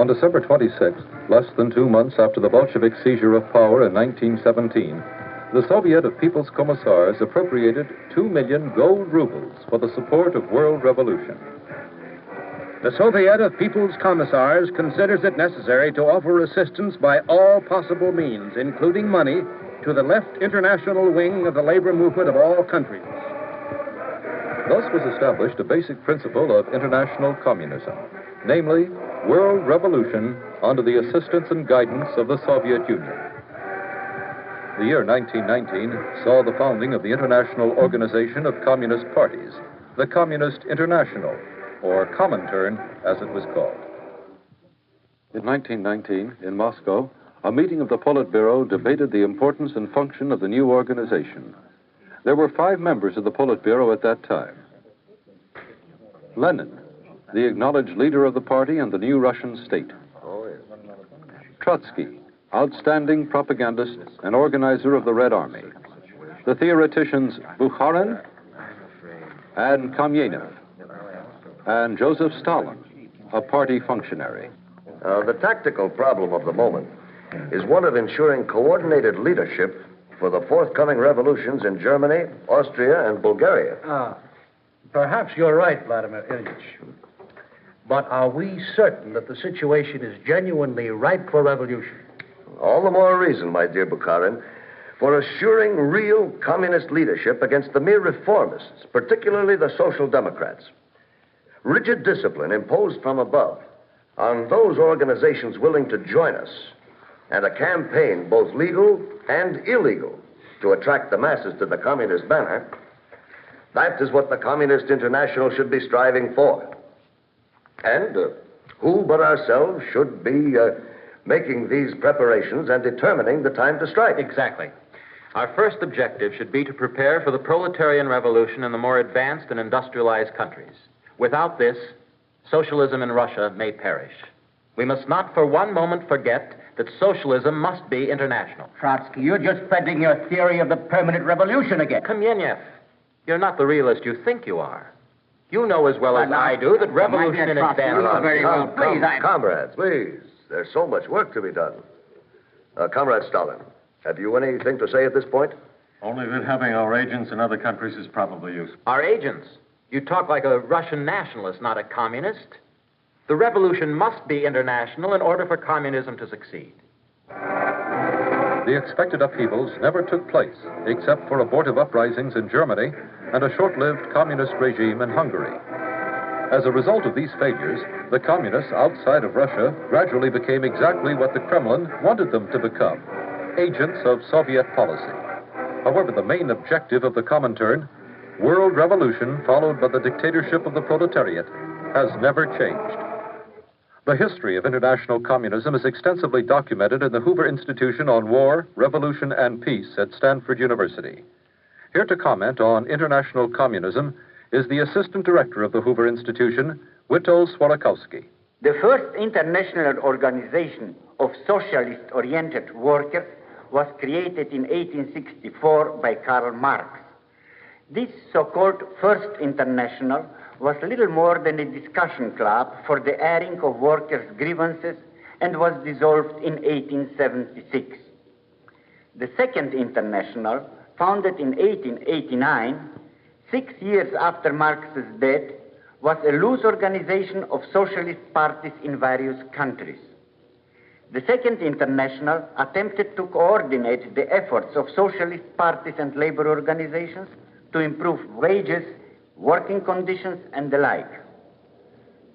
On December 26th, less than 2 months after the Bolshevik seizure of power in 1917, the Soviet of People's Commissars appropriated 2 million gold rubles for the support of world revolution. The Soviet of People's Commissars considers it necessary to offer assistance by all possible means, including money, to the left international wing of the labor movement of all countries. Thus was established a basic principle of international communism, namely, world revolution under the assistance and guidance of the Soviet Union. The year 1919 saw the founding of the International Organization of Communist Parties, the Communist International, or Comintern, as it was called. In 1919, in Moscow, a meeting of the Politburo debated the importance and function of the new organization. There were 5 members of the Politburo at that time. Lenin, the acknowledged leader of the party and the new Russian state. Trotsky, outstanding propagandist and organizer of the Red Army. The theoreticians Bukharin and Kamyenev, and Joseph Stalin, a party functionary. The tactical problem of the moment is one of ensuring coordinated leadership for the forthcoming revolutions in Germany, Austria, and Bulgaria. Perhaps you're right, Vladimir Ilyich. But are we certain that the situation is genuinely ripe for revolution? All the more reason, my dear Bukharin, for assuring real communist leadership against the mere reformists, particularly the Social Democrats. Rigid discipline imposed from above on those organizations willing to join us, and a campaign both legal and illegal to attract the masses to the communist banner, that is what the Communist International should be striving for. And who but ourselves should be making these preparations and determining the time to strike? Exactly. Our first objective should be to prepare for the proletarian revolution in the more advanced and industrialized countries. Without this, socialism in Russia may perish. We must not for one moment forget that socialism must be international. Trotsky, you're just spreading your theory of the permanent revolution again. Kamyenev, you're not the realist you think you are. You know as well as I do that revolution in advance... Very well, please, Comrades, please. There's so much work to be done. Comrade Stalin, have you anything to say at this point? Only that having our agents in other countries is probably useful. Our agents? You talk like a Russian nationalist, not a communist. The revolution must be international in order for communism to succeed. The expected upheavals never took place, except for abortive uprisings in Germany and a short-lived communist regime in Hungary. As a result of these failures, the communists outside of Russia gradually became exactly what the Kremlin wanted them to become, agents of Soviet policy. However, the main objective of the Comintern, world revolution followed by the dictatorship of the proletariat, has never changed. The history of international communism is extensively documented in the Hoover Institution on War, Revolution, and Peace at Stanford University. Here to comment on international communism is the Assistant Director of the Hoover Institution, Witold Swalikowski. The first international organization of socialist-oriented workers was created in 1864 by Karl Marx. This so-called First International was little more than a discussion club for the airing of workers' grievances and was dissolved in 1876. The Second International, founded in 1889, 6 years after Marx's death, was a loose organization of socialist parties in various countries. The Second International attempted to coordinate the efforts of socialist parties and labor organizations to improve wages, working conditions, and the like.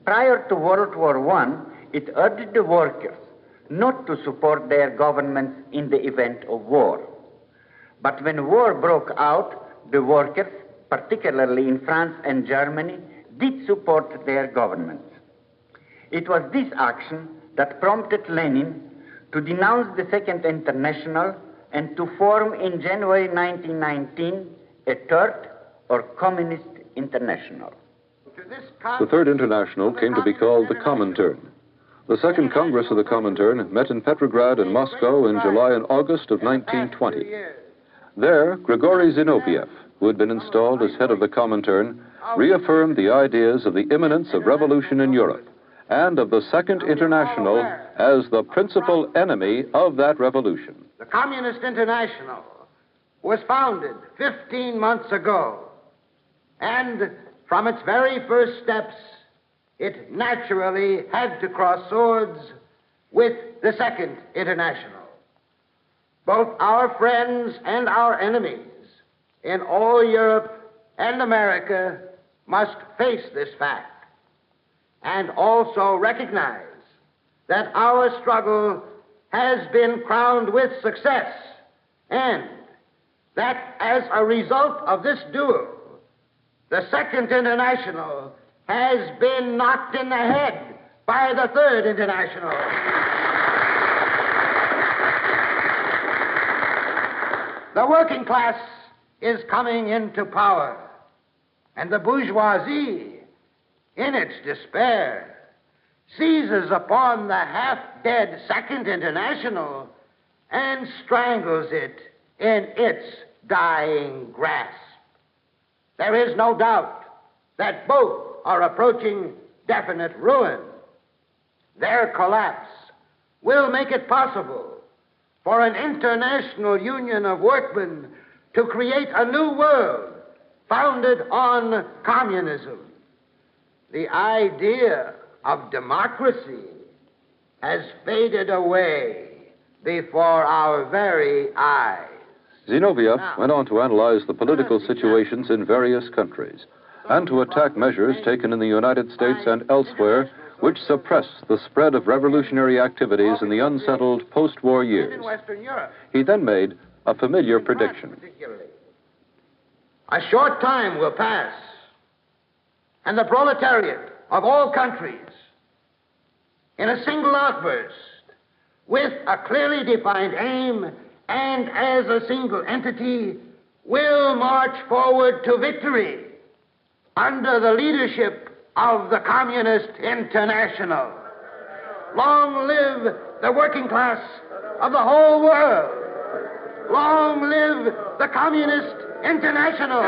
Prior to World War I, it urged the workers not to support their governments in the event of war. But when war broke out, the workers, particularly in France and Germany, did support their governments. It was this action that prompted Lenin to denounce the Second International and to form in January 1919 a Third or Communist International. The Third International came to be called the Comintern. The Second Congress of the Comintern met in Petrograd and Moscow in July and August of 1920. There, Grigory Zinoviev, who had been installed as head of the Comintern, reaffirmed the ideas of the imminence of revolution in Europe and of the Second International as the principal enemy of that revolution. The Communist International was founded 15 months ago, and from its very first steps, it naturally had to cross swords with the Second International. Both our friends and our enemies in all Europe and America must face this fact and also recognize that our struggle has been crowned with success, and that as a result of this duel, the Second International has been knocked in the head by the Third International. The working class is coming into power, and the bourgeoisie, in its despair, seizes upon the half-dead Second International and strangles it in its dying grasp. There is no doubt that both are approaching definite ruin. Their collapse will make it possible for an international union of workmen to create a new world founded on communism. The idea of democracy has faded away before our very eyes. Zinoviev went on to analyze the political situations in various countries and to attack measures taken in the United States and elsewhere which suppress the spread of revolutionary activities in the unsettled post-war years. He then made a familiar prediction. A short time will pass, and the proletariat of all countries, in a single outburst, with a clearly defined aim and as a single entity, will march forward to victory under the leadership of the Communist International. Long live the working class of the whole world. Long live the Communist International.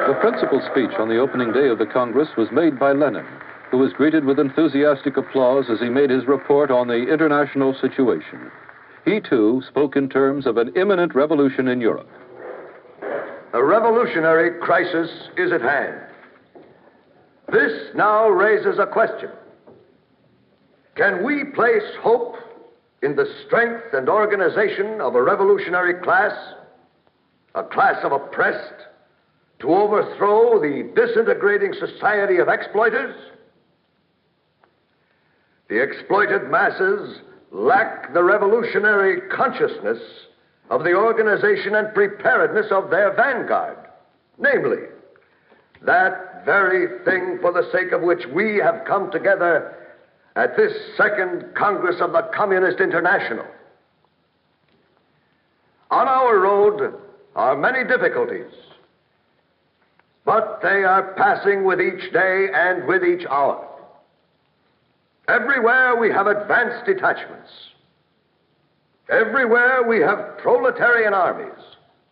The principal speech on the opening day of the Congress was made by Lenin, who was greeted with enthusiastic applause as he made his report on the international situation. He, too, spoke in terms of an imminent revolution in Europe. A revolutionary crisis is at hand. This now raises a question. Can we place hope in the strength and organization of a revolutionary class, a class of oppressed, to overthrow the disintegrating society of exploiters? The exploited masses lack the revolutionary consciousness of the organization and preparedness of their vanguard, namely, that very thing for the sake of which we have come together at this second Congress of the Communist International. On our road are many difficulties, but they are passing with each day and with each hour. Everywhere we have advanced detachments. Everywhere we have proletarian armies,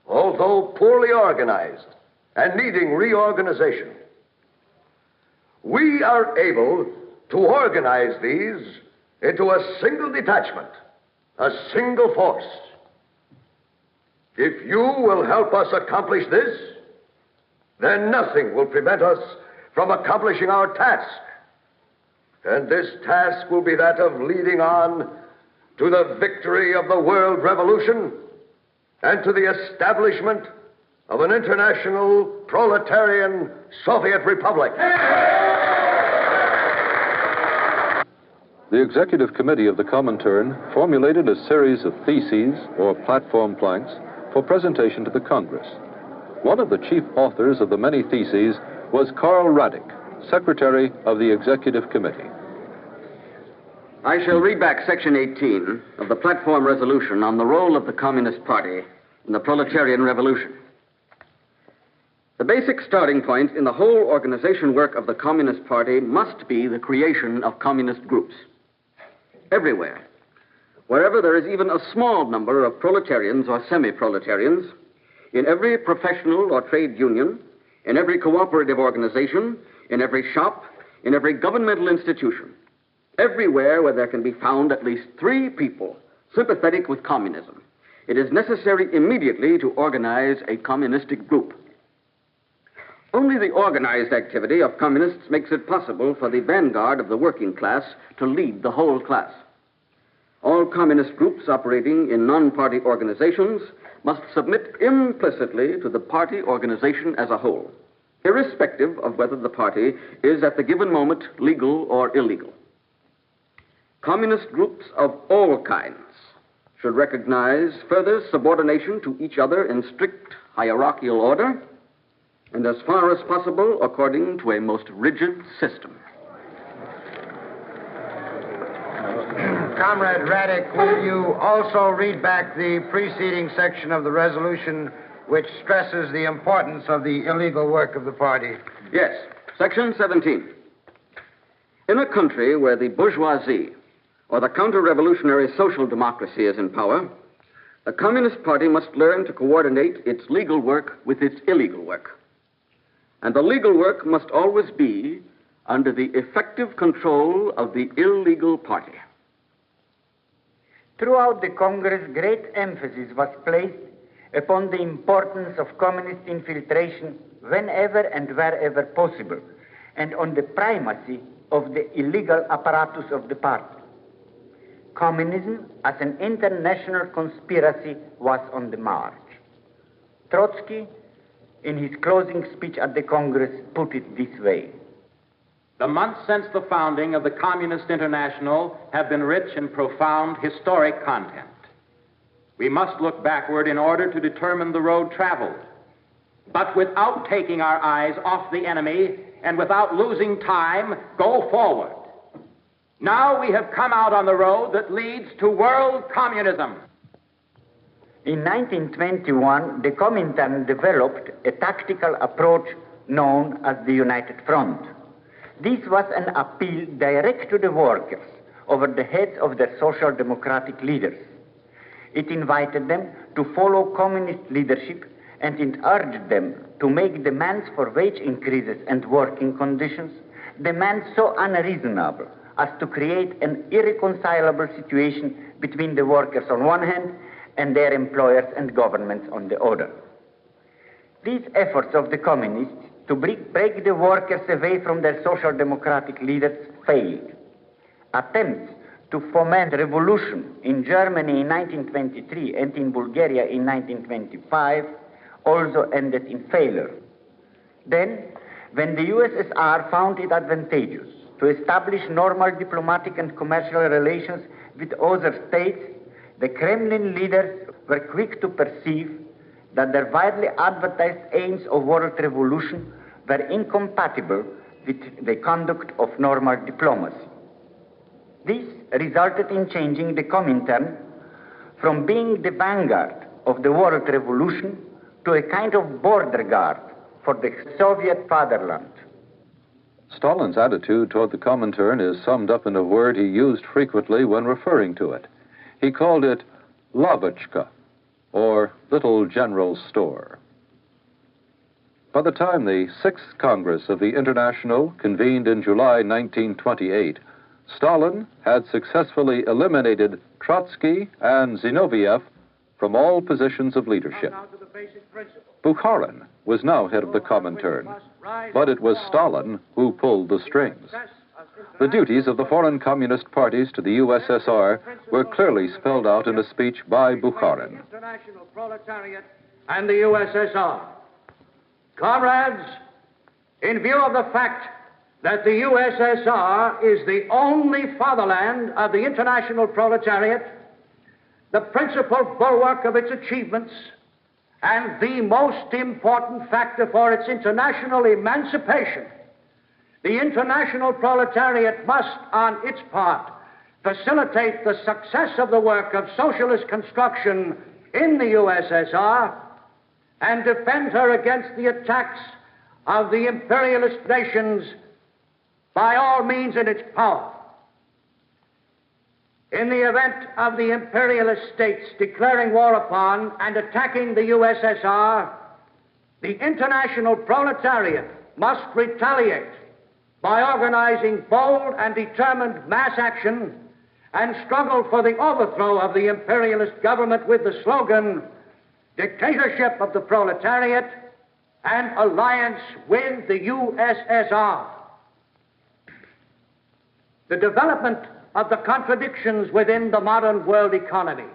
although poorly organized and needing reorganization. We are able to organize these into a single detachment, a single force. If you will help us accomplish this, then nothing will prevent us from accomplishing our task. And this task will be that of leading on to the victory of the world revolution and to the establishment of an international proletarian Soviet Republic. The Executive Committee of the Comintern formulated a series of theses, or platform planks, for presentation to the Congress. One of the chief authors of the many theses was Karl Radek, Secretary of the Executive Committee. I shall read back Section 18 of the platform resolution on the role of the Communist Party in the proletarian revolution. The basic starting point in the whole organization work of the Communist Party must be the creation of communist groups. Everywhere, wherever there is even a small number of proletarians or semi-proletarians, in every professional or trade union, in every cooperative organization, in every shop, in every governmental institution, everywhere where there can be found at least 3 people sympathetic with communism, it is necessary immediately to organize a communistic group. Only the organized activity of communists makes it possible for the vanguard of the working class to lead the whole class. All communist groups operating in non-party organizations must submit implicitly to the party organization as a whole, irrespective of whether the party is at the given moment legal or illegal. Communist groups of all kinds should recognize further subordination to each other in strict hierarchical order, and as far as possible according to a most rigid system. Comrade Radek, will you also read back the preceding section of the resolution which stresses the importance of the illegal work of the party? Yes. Section 17. In a country where the bourgeoisie or the counter-revolutionary social democracy is in power, the Communist Party must learn to coordinate its legal work with its illegal work. And the legal work must always be under the effective control of the illegal party. Throughout the Congress, great emphasis was placed upon the importance of communist infiltration whenever and wherever possible, and on the primacy of the illegal apparatus of the party. Communism as an international conspiracy was on the march. Trotsky, in his closing speech at the Congress, put it this way. The months since the founding of the Communist International have been rich in profound historic content. We must look backward in order to determine the road traveled, but without taking our eyes off the enemy and without losing time, go forward. Now we have come out on the road that leads to world communism. In 1921, the Comintern developed a tactical approach known as the United Front. This was an appeal direct to the workers over the heads of their social democratic leaders. It invited them to follow communist leadership, and it urged them to make demands for wage increases and working conditions, demands so unreasonable as to create an irreconcilable situation between the workers on one hand and their employers and governments on the other. These efforts of the communists to break the workers away from their social democratic leaders failed. Attempts to foment revolution in Germany in 1923 and in Bulgaria in 1925 also ended in failure. Then, when the USSR found it advantageous to establish normal diplomatic and commercial relations with other states, the Kremlin leaders were quick to perceive that their widely advertised aims of world revolution were incompatible with the conduct of normal diplomacy. This resulted in changing the Comintern from being the vanguard of the world revolution to a kind of border guard for the Soviet fatherland. Stalin's attitude toward the Comintern is summed up in a word he used frequently when referring to it. He called it Labochka, or Little General Store. By the time the 6th Congress of the International convened in July 1928, Stalin had successfully eliminated Trotsky and Zinoviev from all positions of leadership. Bukharin was now head of the Comintern, but it was Stalin who pulled the strings. The duties of the foreign communist parties to the USSR were clearly spelled out in a speech by Bukharin. International proletariat and the USSR. Comrades, in view of the fact that the USSR is the only fatherland of the international proletariat, the principal bulwark of its achievements, and the most important factor for its international emancipation, the international proletariat must, on its part, facilitate the success of the work of socialist construction in the USSR and defend her against the attacks of the imperialist nations by all means in its power. In the event of the imperialist states declaring war upon and attacking the USSR, the international proletariat must retaliate by organizing bold and determined mass action and struggle for the overthrow of the imperialist government with the slogan, dictatorship of the proletariat and alliance with the USSR. The development of the contradictions within the modern world economy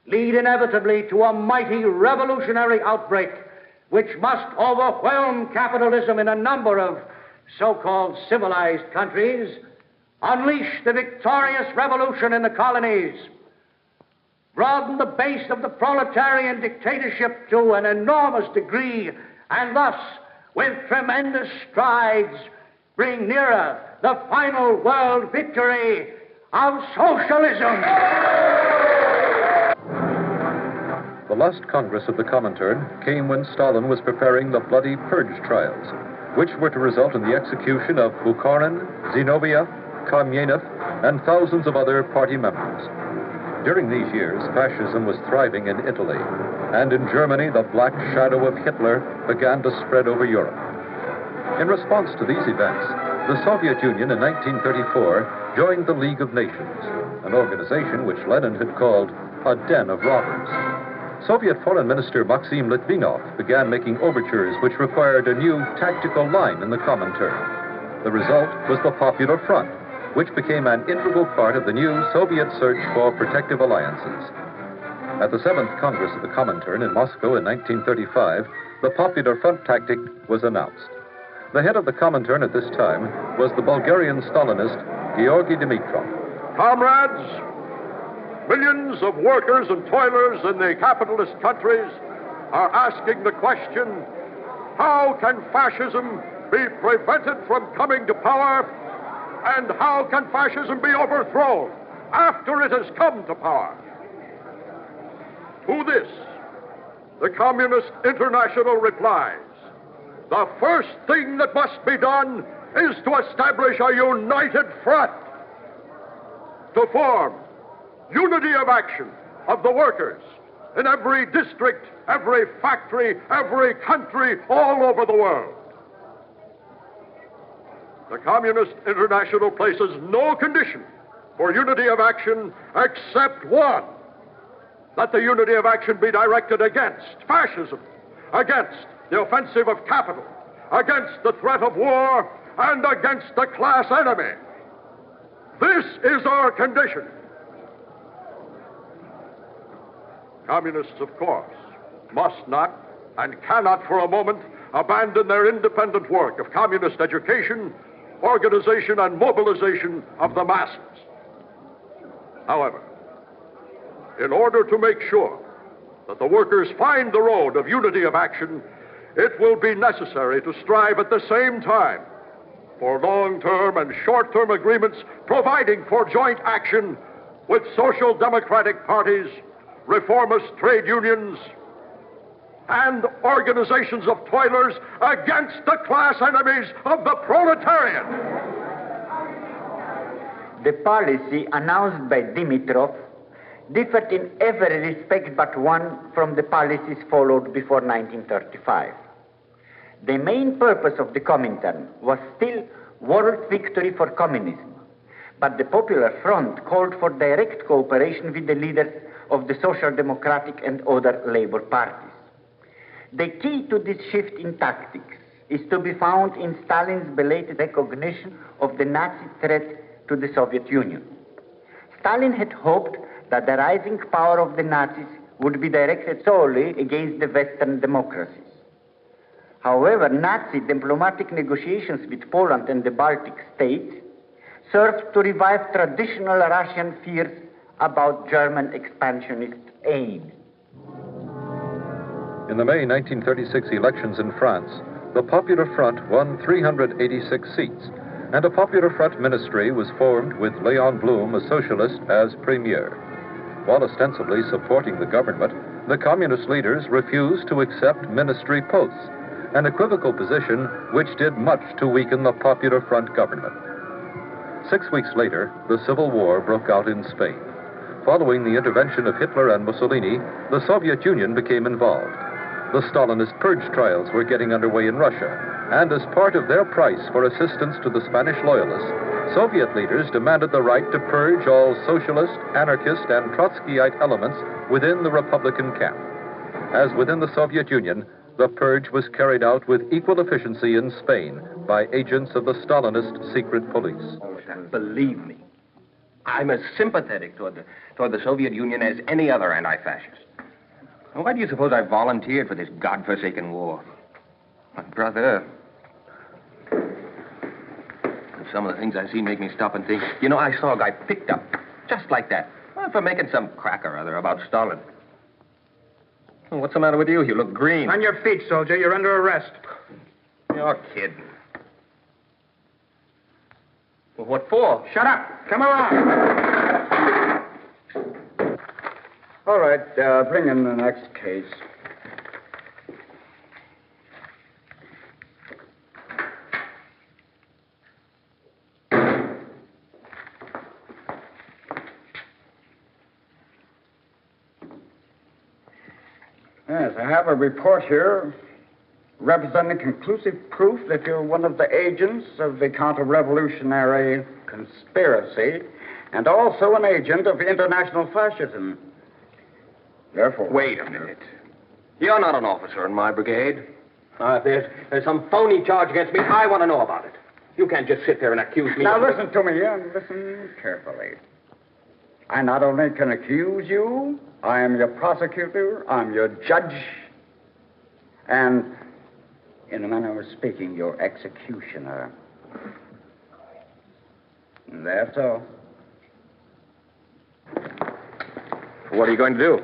lead inevitably to a mighty revolutionary outbreak which must overwhelm capitalism in a number of so-called civilized countries, unleash the victorious revolution in the colonies, broaden the base of the proletarian dictatorship to an enormous degree, and thus, with tremendous strides, bring nearer the final world victory of socialism. The last Congress of the Comintern came when Stalin was preparing the bloody purge trials, which were to result in the execution of Bukharin, Zinoviev, Kamenev, and thousands of other party members. During these years, fascism was thriving in Italy, and in Germany, the black shadow of Hitler began to spread over Europe. In response to these events, the Soviet Union in 1934 joined the League of Nations, an organization which Lenin had called a den of robbers. Soviet Foreign Minister Maxim Litvinov began making overtures which required a new tactical line in the Comintern. The result was the Popular Front, which became an integral part of the new Soviet search for protective alliances. At the 7th Congress of the Comintern in Moscow in 1935, the Popular Front tactic was announced. The head of the Comintern at this time was the Bulgarian Stalinist Georgy Dimitrov. Comrades, millions of workers and toilers in the capitalist countries are asking the question, how can fascism be prevented from coming to power, and how can fascism be overthrown after it has come to power? To this, the Communist International replies, the first thing that must be done is to establish a united front, to form unity of action of the workers in every district, every factory, every country, all over the world. The Communist International places no condition for unity of action except one, that the unity of action be directed against fascism, against the offensive of capital, against the threat of war, and against the class enemy. This is our condition. Communists, of course, must not and cannot for a moment abandon their independent work of communist education, organization, and mobilization of the masses. However, in order to make sure that the workers find the road of unity of action, it will be necessary to strive at the same time for long-term and short-term agreements providing for joint action with social democratic parties, reformist trade unions, and organizations of toilers against the class enemies of the proletariat. The policy announced by Dimitrov differed in every respect but one from the policies followed before 1935. The main purpose of the Comintern was still world victory for communism, but the Popular Front called for direct cooperation with the leaders of the Social Democratic and other labor parties. The key to this shift in tactics is to be found in Stalin's belated recognition of the Nazi threat to the Soviet Union. Stalin had hoped that the rising power of the Nazis would be directed solely against the Western democracies. However, Nazi diplomatic negotiations with Poland and the Baltic states served to revive traditional Russian fears about German expansionist aims. In the May 1936 elections in France, the Popular Front won 386 seats, and a Popular Front ministry was formed with Leon Blum, a socialist, as premier. While ostensibly supporting the government, the communist leaders refused to accept ministry posts, an equivocal position which did much to weaken the Popular Front government. 6 weeks later, the Civil War broke out in Spain. Following the intervention of Hitler and Mussolini, the Soviet Union became involved. The Stalinist purge trials were getting underway in Russia, and as part of their price for assistance to the Spanish loyalists, Soviet leaders demanded the right to purge all socialist, anarchist, and Trotskyite elements within the Republican camp. As within the Soviet Union, the purge was carried out with equal efficiency in Spain by agents of the Stalinist secret police. Believe me, I'm as sympathetic toward the Soviet Union as any other anti-fascist. Why do you suppose I volunteered for this godforsaken war? My brother. Some of the things I see make me stop and think. You know, I saw a guy picked up, just like that, for making some crack or other about Stalin. Well, what's the matter with you? You look green. On your feet, soldier. You're under arrest. You're kidding. Well, what for? Shut up. Come along. All right, bring in the next case. Yes, I have a report here representing conclusive proof that you're one of the agents of the counter-revolutionary conspiracy and also an agent of international fascism. Therefore... Wait a minute. You're not an officer in my brigade. If there's some phony charge against me, I want to know about it. You can't just sit there and accuse me Now, of... listen to me, and listen carefully. I not only can accuse you, I am your prosecutor, I'm your judge, and, in a manner of speaking, your executioner. That's all. What are you going to do?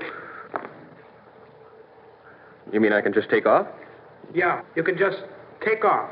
You mean I can just take off? Yeah, you can just take off.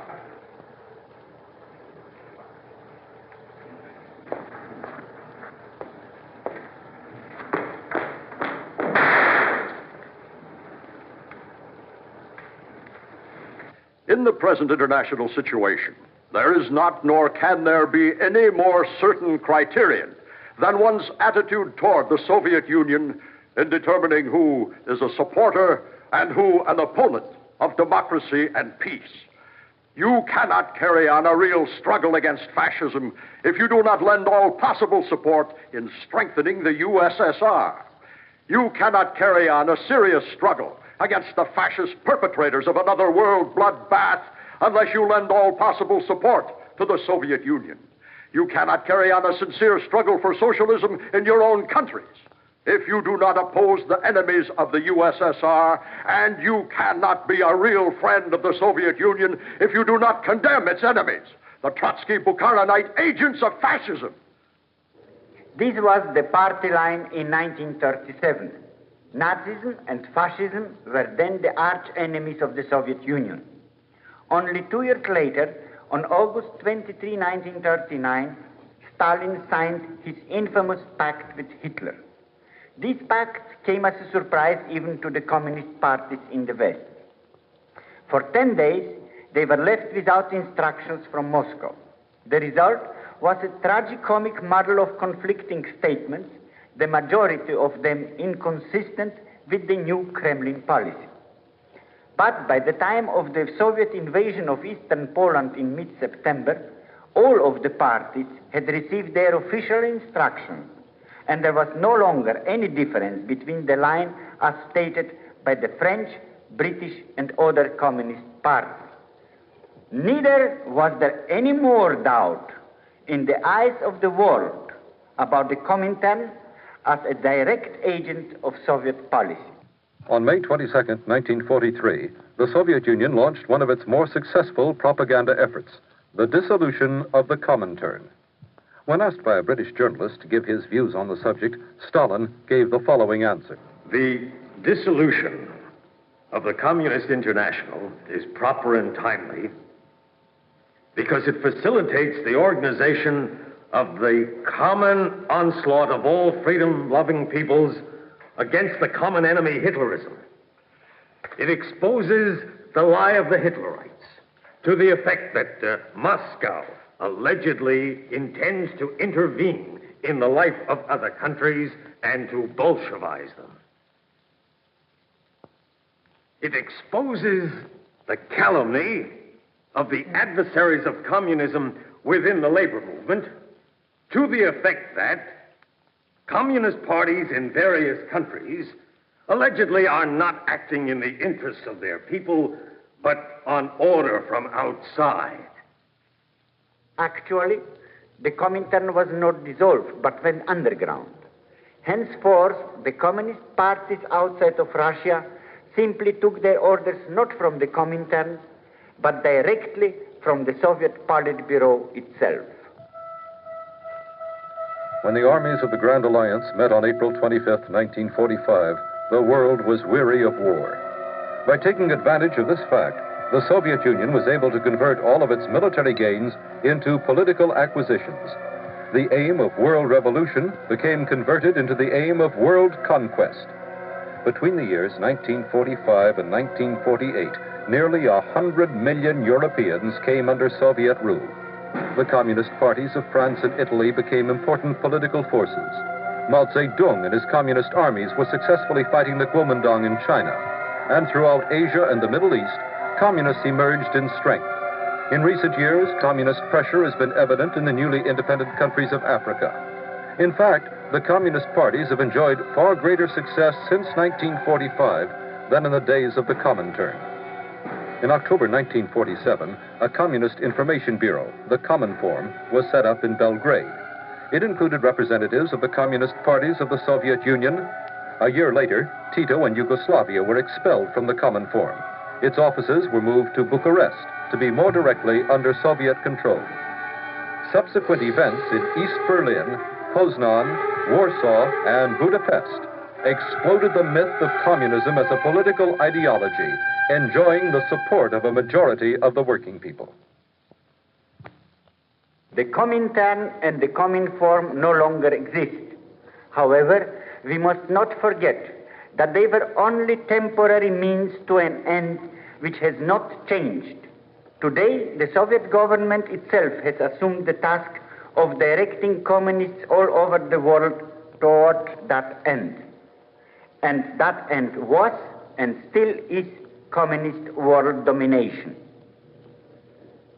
In the present international situation, there is not nor can there be any more certain criterion than one's attitude toward the Soviet Union in determining who is a supporter and who an opponent of democracy and peace. You cannot carry on a real struggle against fascism if you do not lend all possible support in strengthening the USSR. You cannot carry on a serious struggle against the fascist perpetrators of another world bloodbath unless you lend all possible support to the Soviet Union. You cannot carry on a sincere struggle for socialism in your own countries if you do not oppose the enemies of the USSR, and you cannot be a real friend of the Soviet Union if you do not condemn its enemies, the Trotsky-Bukharinite agents of fascism. This was the party line in 1937. Nazism and fascism were then the arch enemies of the Soviet Union. Only 2 years later, on August 23, 1939, Stalin signed his infamous pact with Hitler. This pact came as a surprise even to the communist parties in the West. For 10 days, they were left without instructions from Moscow. The result was a tragicomic muddle of conflicting statements, the majority of them inconsistent with the new Kremlin policy. But by the time of the Soviet invasion of eastern Poland in mid-September, all of the parties had received their official instructions, and there was no longer any difference between the line as stated by the French, British, and other communist parties. Neither was there any more doubt in the eyes of the world about the Comintern as a direct agent of Soviet policy. On May 22, 1943, the Soviet Union launched one of its more successful propaganda efforts, the dissolution of the Comintern. When asked by a British journalist to give his views on the subject, Stalin gave the following answer. The dissolution of the Communist International is proper and timely because it facilitates the organization of the common onslaught of all freedom-loving peoples against the common enemy, Hitlerism. It exposes the lie of the Hitlerites to the effect that Moscow allegedly intends to intervene in the life of other countries and to Bolshevize them. It exposes the calumny of the adversaries of communism within the labor movement to the effect that communist parties in various countries allegedly are not acting in the interests of their people, but on order from outside. Actually, the Comintern was not dissolved, but went underground. Henceforth, the communist parties outside of Russia simply took their orders not from the Comintern, but directly from the Soviet Politburo itself. When the armies of the Grand Alliance met on April 25, 1945, the world was weary of war. By taking advantage of this fact, the Soviet Union was able to convert all of its military gains into political acquisitions. The aim of world revolution became converted into the aim of world conquest. Between the years 1945 and 1948, nearly 100 million Europeans came under Soviet rule. The communist parties of France and Italy became important political forces. Mao Zedong and his communist armies were successfully fighting the Kuomintang in China. And throughout Asia and the Middle East, communists emerged in strength. In recent years, communist pressure has been evident in the newly independent countries of Africa. In fact, the communist parties have enjoyed far greater success since 1945 than in the days of the Comintern. In October 1947, a communist information bureau, the Cominform, was set up in Belgrade. It included representatives of the communist parties of the Soviet Union. A year later, Tito and Yugoslavia were expelled from the Cominform. Its offices were moved to Bucharest to be more directly under Soviet control. Subsequent events in East Berlin, Poznan, Warsaw, and Budapest exploded the myth of communism as a political ideology, enjoying the support of a majority of the working people. The Comintern and the Cominform no longer exist. However, we must not forget that they were only temporary means to an end which has not changed. Today, the Soviet government itself has assumed the task of directing communists all over the world toward that end. And that end was and still is communist world domination.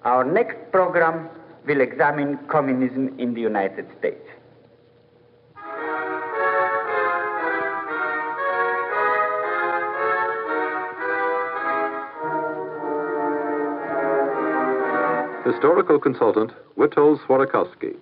Our next program will examine communism in the United States. Historical consultant Witold Swarakowski.